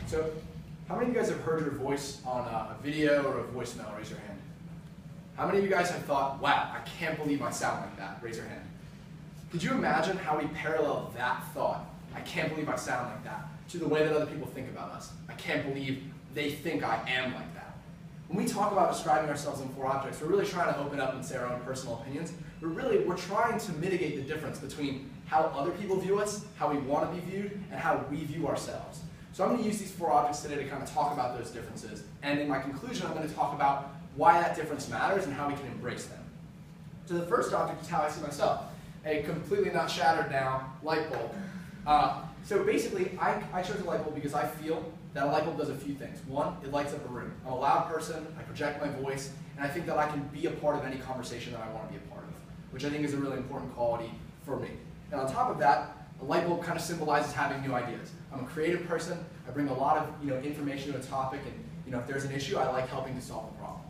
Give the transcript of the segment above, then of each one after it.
So, how many of you guys have heard your voice on a video or a voicemail? Raise your hand. How many of you guys have thought, wow, I can't believe I sound like that? Raise your hand. Could you imagine how we parallel that thought, I can't believe I sound like that, to the way that other people think about us? I can't believe they think I am like that. When we talk about describing ourselves in 4 objects, we're really trying to open up and say our own personal opinions, but really we're trying to mitigate the difference between how other people view us, how we want to be viewed, and how we view ourselves. So I'm going to use these 4 objects today to kind of talk about those differences, and in my conclusion I'm going to talk about why that difference matters and how we can embrace them. So the first object is how I see myself. A completely not shattered now light bulb. So basically, I chose a light bulb because I feel that a light bulb does a few things. One, it lights up a room. I'm a loud person, I project my voice, and I think that I can be a part of any conversation that I want to be a part of, which I think is a really important quality for me. And on top of that, a light bulb kind of symbolizes having new ideas. I'm a creative person, I bring a lot of information to a topic, and if there's an issue, I like helping to solve a problem.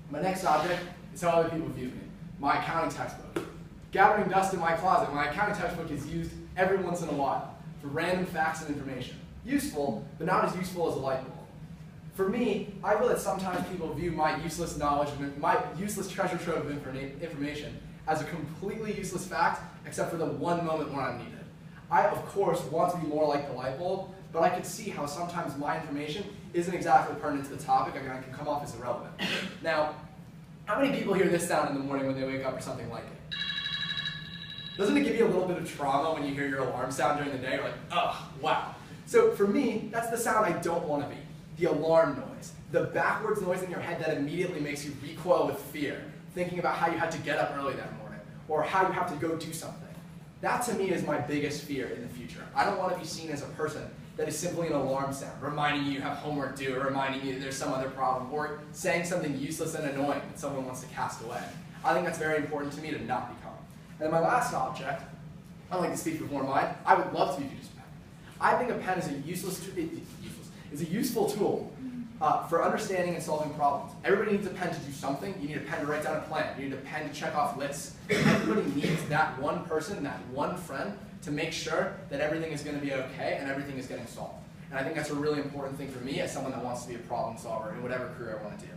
My next object is how other people view me. My accounting textbook. Gathering dust in my closet, my accounting textbook is used every once in a while for random facts and information. Useful, but not as useful as a light bulb. For me, I feel that sometimes people view my useless knowledge, my useless treasure trove of information as a completely useless fact, except for the one moment when I'm needed. I, of course, want to be more like the light bulb, but I could see how sometimes my information isn't exactly pertinent to the topic, and I can come off as irrelevant. Now, how many people hear this sound in the morning when they wake up or something like it? Doesn't it give you a little bit of trauma when you hear your alarm sound during the day? You're like, oh, wow. So for me, that's the sound I don't want to be. The alarm noise. The backwards noise in your head that immediately makes you recoil with fear, thinking about how you had to get up early that morning, or how you have to go do something. That to me is my biggest fear in the future. I don't want to be seen as a person that is simply an alarm sound, reminding you have homework due, or reminding you that there's some other problem, or saying something useless and annoying that someone wants to cast away. I think that's very important to me to not become. And my last object, I like to speak before mine, I would love to be used pen. I think a pen is a useful tool for understanding and solving problems. Everybody needs a pen to do something. You need a pen to write down a plan. You need a pen to check off lists. Everybody needs that one person, that one friend, to make sure that everything is going to be okay and everything is getting solved. And I think that's a really important thing for me as someone that wants to be a problem solver in whatever career I want to do.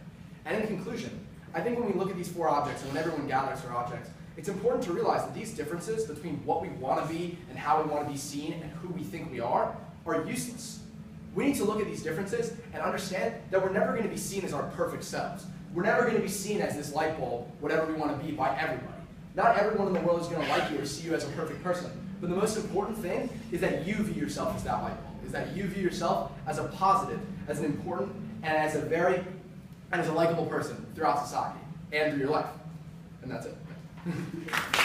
And in conclusion, I think when we look at these 4 objects and when everyone gathers their objects, it's important to realize that these differences between what we want to be and how we want to be seen and who we think we are useless. We need to look at these differences and understand that we're never going to be seen as our perfect selves. We're never going to be seen as this light bulb, whatever we want to be, by everybody. Not everyone in the world is going to like you or see you as a perfect person. But the most important thing is that you view yourself as that light bulb, is that you view yourself as a positive, as an important, and as a likable person throughout society and through your life. And that's it.